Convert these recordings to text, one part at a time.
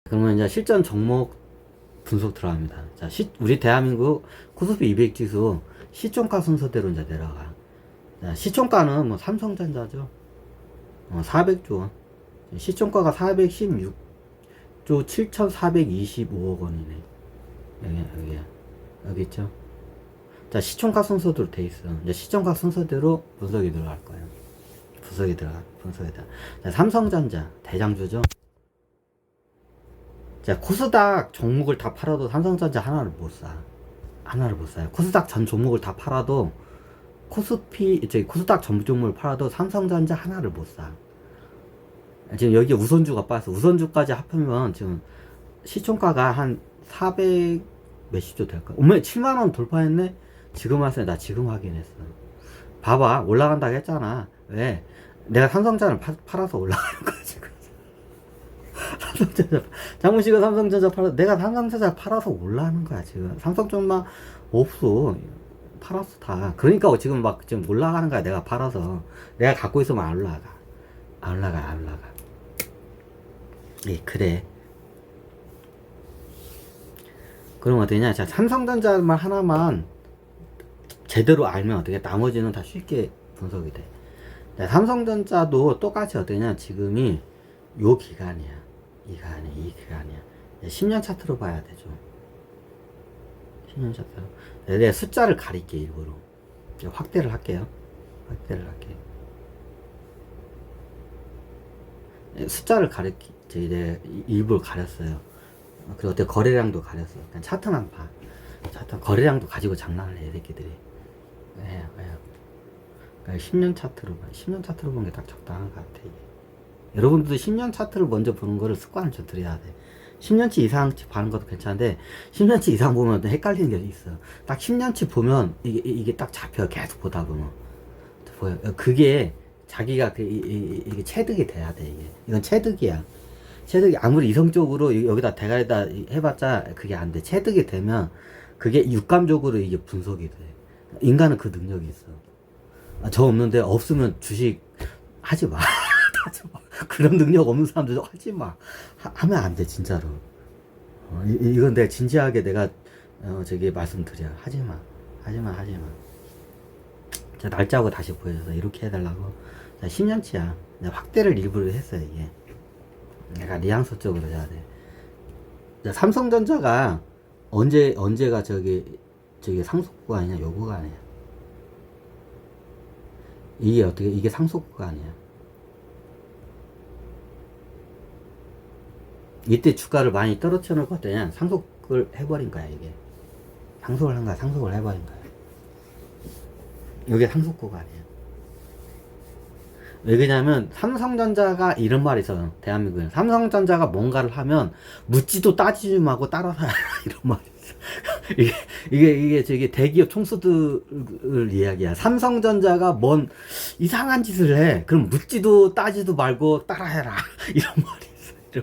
그러면 이제 실전 종목 분석 들어갑니다. 자, 우리 대한민국 코스피 200 지수 시총가 순서대로 이제 내려가. 자, 시총가는 뭐 삼성전자죠. 400조 원. 시총가가 416조 7,425억 원이네. 여기 있죠. 자, 시총가 순서대로 돼 있어. 이제 시총가 순서대로 분석이 들어갈 거예요. 분석이 들어가. 자, 삼성전자 대장주죠. 자, 코스닥 종목을 다 팔아도 삼성전자 하나를 못 사. 하나를 못 사요. 코스닥 전 종목을 다 팔아도 코스닥 전 종목을 팔아도 삼성전자 하나를 못 사. 지금 여기 우선주가 빠졌어. 우선주까지 합하면 지금 시총가가 한 400 몇십조 될까? 어머, 7만원 돌파했네? 지금 왔어요. 나 지금 확인했어. 봐봐. 올라간다고 했잖아. 왜? 내가 삼성전자를 팔아서 올라가는 거야, 지금. 삼성전자, 장문식은 삼성전자 팔아서, 내가 삼성전자 팔아서 올라가는 거야, 지금. 삼성 쪽만 없어. 팔았어, 다. 그러니까 지금 지금 올라가는 거야, 내가 팔아서. 내가 갖고 있으면 안 올라가. 안 올라가. 예, 그래. 그럼 어떠냐? 자, 삼성전자만 하나만 제대로 알면 어떻게, 나머지는 다 쉽게 분석이 돼. 자, 삼성전자도 똑같이 어떠냐? 지금이 요 기간이야. 이 기간이야. 10년 차트로 봐야 되죠. 10년 차트로. 내가 숫자를 가릴게, 일부러. 확대를 할게요. 숫자를 이제 일부러 가렸어요. 그리고 어때, 거래량도 가렸어. 그냥 차트만 봐. 거래량도 가지고 장난을 해, 이 새끼들이. 왜요? 그러니까 10년 차트로 봐. 10년 차트로 보는 게 딱 적당한 것 같아, 이게. 여러분들도 10년 차트를 먼저 보는 거를 습관을 좀 들여야 돼. 10년치 이상치 보는 것도 괜찮은데, 10년치 이상 보면 헷갈리는 게 있어. 딱 10년치 보면 이게 딱 잡혀. 계속 보다 보면. 보여. 그게 자기가 이게 체득이 돼야 돼, 이게. 이건 체득이야. 체득이 아무리 이성적으로 여기다 대가리다 해봤자 그게 안 돼. 체득이 되면 그게 육감적으로 이게 분석이 돼. 인간은 그 능력이 있어. 저 없는데, 없으면 주식 하지 마. 그런 능력 없는 사람들 하지 마. 하면 안 돼, 진짜로. 이건 내가 진지하게 말씀드려. 하지 마. 자, 날짜하고 다시 보여줘서 이렇게 해달라고. 자, 10년치야. 내가 확대를 일부러 했어요, 이게. 내가 리앙서적으로 해야 돼. 자, 삼성전자가 언제가 상속 구간이냐, 요 구간이야. 이게 상속 구간이야. 이때 주가를 많이 떨어뜨려 놓을 것 같더니 상속을 해버린 거야, 이게. 상속을 해버린 거야. 이게 상속 구간이야. 왜 그러냐면, 삼성전자가 이런 말이 있어요, 대한민국에. 삼성전자가 뭔가를 하면, 묻지도 따지지 말고 따라서 해라, 이런 말이 있어. 이게 대기업 총수들 이야기야. 삼성전자가 뭔 이상한 짓을 해. 그럼 묻지도 따지도 말고 따라해라. 이런 말이 있어.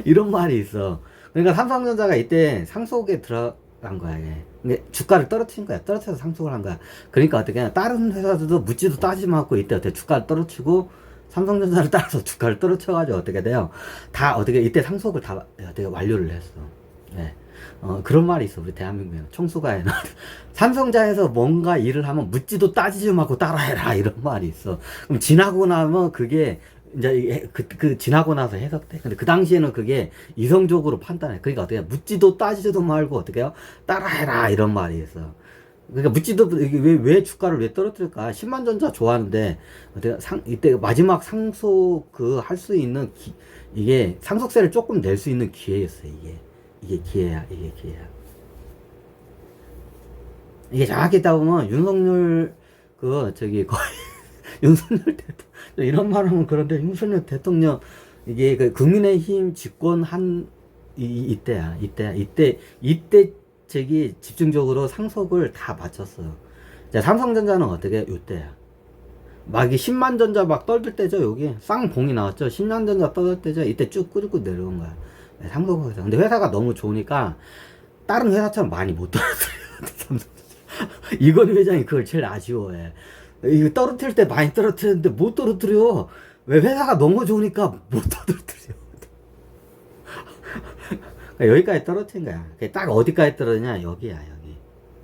이런 말이 있어. 그러니까 삼성전자가 이때 상속에 들어간 거야, 이게. 근데 주가를 떨어뜨린 거야. 떨어뜨려서 상속을 한 거야. 그러니까 어떻게, 다른 회사들도 묻지도 따지지 말고 이때 어떻게 주가를 떨어뜨리고, 삼성전자를 따라서 주가를 떨어뜨려가지고 어떻게 돼요? 이때 상속을 다 어떻게 완료를 했어. 네. 그런 말이 있어, 우리 대한민국에. 총수가에는. 삼성자에서 뭔가 일을 하면 묻지도 따지지 말고 따라해라, 이런 말이 있어. 그럼 지나고 나면 그게, 이제 지나고 나서 해석돼. 근데 그 당시에는 그게 이성적으로 판단해. 그러니까 어떻게, 묻지도 따지지도 말고 어떻게 해요? 따라해라, 이런 말이 있어. 그러니까 왜 주가를 왜 떨어뜨릴까? 10만전자 좋아하는데, 이때 마지막 상속 할 수 있는 이게 상속세를 조금 낼 수 있는 기회였어, 이게 기회야. 이게 정확히 따보면 윤석열 거의 윤석열 대통령, 이런 말 하면 그런데, 윤석열 대통령, 이게 국민의힘 집권한, 이때야. 이때 집중적으로 상속을 다 마쳤어. 자, 삼성전자는 어떻게, 요때야. 막 10만전자 막 떨들 때죠, 여기. 쌍봉이 나왔죠. 10만전자 떨들 때죠. 이때 쭉 꾸리고 내려온 거야. 네, 상속회사. 근데 회사가 너무 좋으니까, 다른 회사처럼 많이 못 떨어뜨려요. 이건 회장이 그걸 제일 아쉬워해. 이거 떨어뜨릴 때 많이 떨어뜨렸는데 못 떨어뜨려. 왜? 회사가 너무 좋으니까 못 떨어뜨려. 여기까지 떨어뜨린 거야. 딱 어디까지 떨어지냐? 여기야,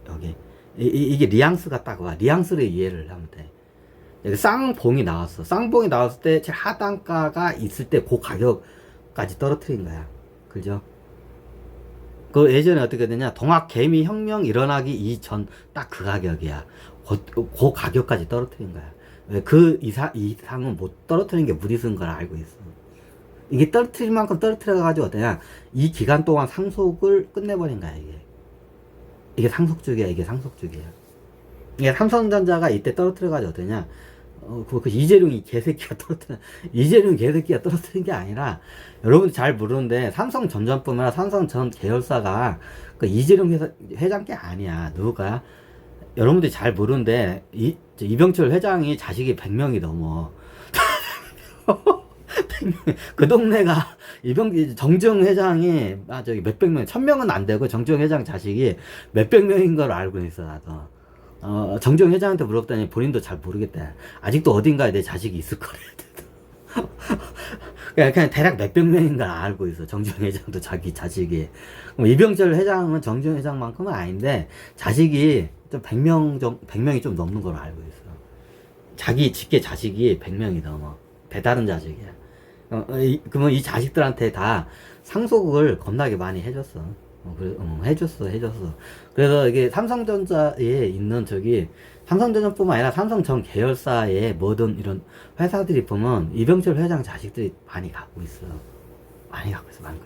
여기. 이게 뉘앙스가 딱 와. 뉘앙스를 이해를 하면 돼. 여기 쌍봉이 나왔어. 쌍봉이 나왔을 때 제일 하단가가 있을 때 그 가격까지 떨어뜨린 거야. 그죠? 그 예전에 어떻게 되냐? 동학개미 혁명 일어나기 이전 딱 그 가격이야. 그 가격까지 떨어뜨린 거야. 왜 그 이상은 못 떨어뜨리는 게 무리수인 걸 알고 있어. 이게 떨어뜨릴 만큼 떨어뜨려가지고 어떠냐? 이 기간 동안 상속을 끝내버린 거야, 이게. 이게 상속주기야, 이게 상속주기야. 이게 삼성전자가 이때 떨어뜨려가지고 어떠냐? 그 이재룡이 개새끼가 떨어뜨린 게 아니라, 여러분 잘 모르는데, 삼성전자뿐만 아니라 삼성전 계열사가 그 이재룡 회장 게 아니야. 누가? 여러분들이 잘 모르는데, 이병철 회장이 자식이 100명이 넘어. 100명. 그 동네가, 정정 회장이, 저기 몇백 명, 1000명은 안 되고, 정정 회장 자식이 몇백 명인 걸 알고 있어, 나도. 정정 회장한테 물어봤더니 본인도 잘 모르겠다. 아직도 어딘가에 내 자식이 있을 거래. 그냥 대략 몇백 명인 걸 알고 있어. 정정 회장도 자기 자식이. 이병철 회장은 정정 회장만큼은 아닌데, 자식이 좀 100명이 좀 넘는 걸 알고 있어. 자기 직계 자식이 100명이 넘어. 배다른 자식이야. 그러면 이 자식들한테 다 상속을 겁나게 많이 해줬어. 해줬어. 그래서 이게 삼성전자에 있는 삼성전자뿐만 아니라 삼성전 계열사의 모든 이런 회사들이 보면 이병철 회장 자식들이 많이 갖고 있어.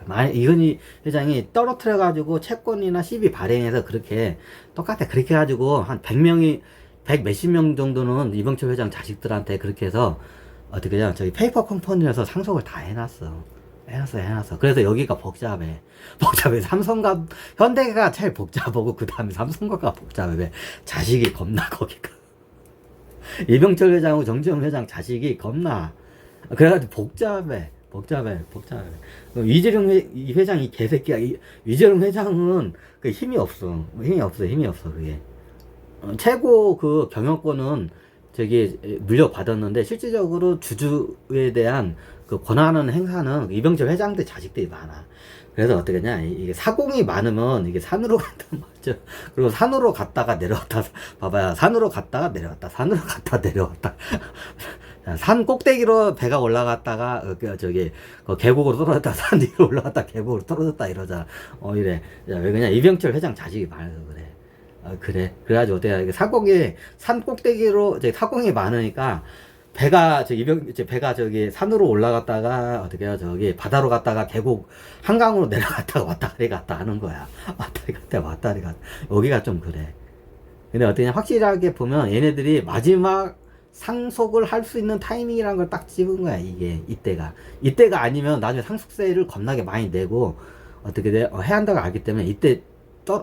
많이 이건희 회장이 떨어뜨려가지고 채권이나 시비 발행해서 그렇게 똑같아. 그렇게 해가지고 한 100 몇십 명 정도는 이병철 회장 자식들한테 그렇게 해서 어떻게 냐 저기 페이퍼 컴퍼니에서 상속을 다 해놨어. 그래서 여기가 복잡해. 현대가 제일 복잡하고, 그 다음에 삼성가가 복잡해. 왜? 자식이 겁나, 거기가. 이병철 회장하고 정지영 회장 자식이 겁나. 그래가지고 복잡해. 이재룡 회장, 이 개새끼야. 이재룡 회장은 그 힘이 없어, 그게. 최고 그 경영권은 물려받았는데, 실질적으로 주주에 대한 그 권한하는 행사는 이병철 회장들 자식들이 많아. 그래서 어떻게 하냐, 이게 사공이 많으면 이게 산으로 간단 말이죠. 그리고 산으로 갔다가 내려왔다. 봐봐요. 산으로 갔다가 내려왔다. 산 꼭대기로 배가 올라갔다가, 그 계곡으로 떨어졌다. 산 위로 올라갔다. 계곡으로 떨어졌다. 이러자. 이래. 왜 그냥 이병철 회장 자식이 많아서 그래. 그래. 그래가지고 어때요? 산 꼭대기로, 사공이 많으니까, 배가 산으로 올라갔다가, 어떻게 해요? 바다로 갔다가 계곡, 한강으로 내려갔다가 왔다리 갔다 하는 거야. 왔다리 갔다. 여기가 좀 그래. 근데 어떠냐? 확실하게 보면 얘네들이 마지막 상속을 할 수 있는 타이밍이라는 걸 딱 찍은 거야, 이때가 아니면 나중에 상속세를 겁나게 많이 내고, 어떻게 돼? 해야 한다고 알기 때문에 이때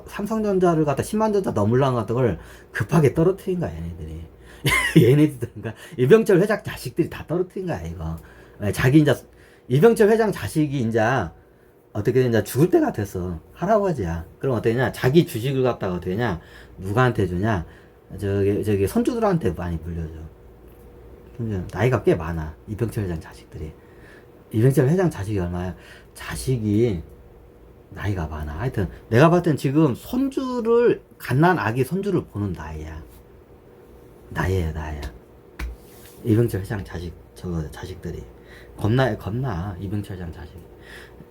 삼성전자를 갖다 10만 전자 넘으려는 것을 급하게 떨어뜨린 거야, 얘네들이. 얘네들인가? 이병철 회장 자식들이 다 떨어뜨린 거야, 이거. 이병철 회장 자식이 어떻게 되냐, 죽을 때가 됐어. 할아버지야. 그럼 어떻게 되냐, 자기 주식을 갖다가 어떻게 되냐, 누구한테 주냐, 손주들한테 많이 물려줘. 나이가 꽤 많아, 이병철 회장 자식들이. 이병철 회장 자식이 얼마야? 자식이 나이가 많아. 하여튼 내가 봤을 땐 지금 갓난 아기 손주를 보는 나이야. 이병철 회장 자식들이 겁나.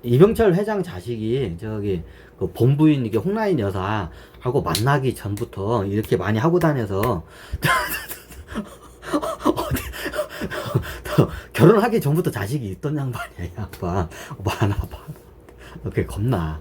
이병철 회장 자식이 그 본부인 이게 홍라인 여사하고 만나기 전부터 이렇게 많이 하고 다녀서 결혼하기 전부터 자식이 있던 양반이야, 이 양반. 많아. 그게 겁나.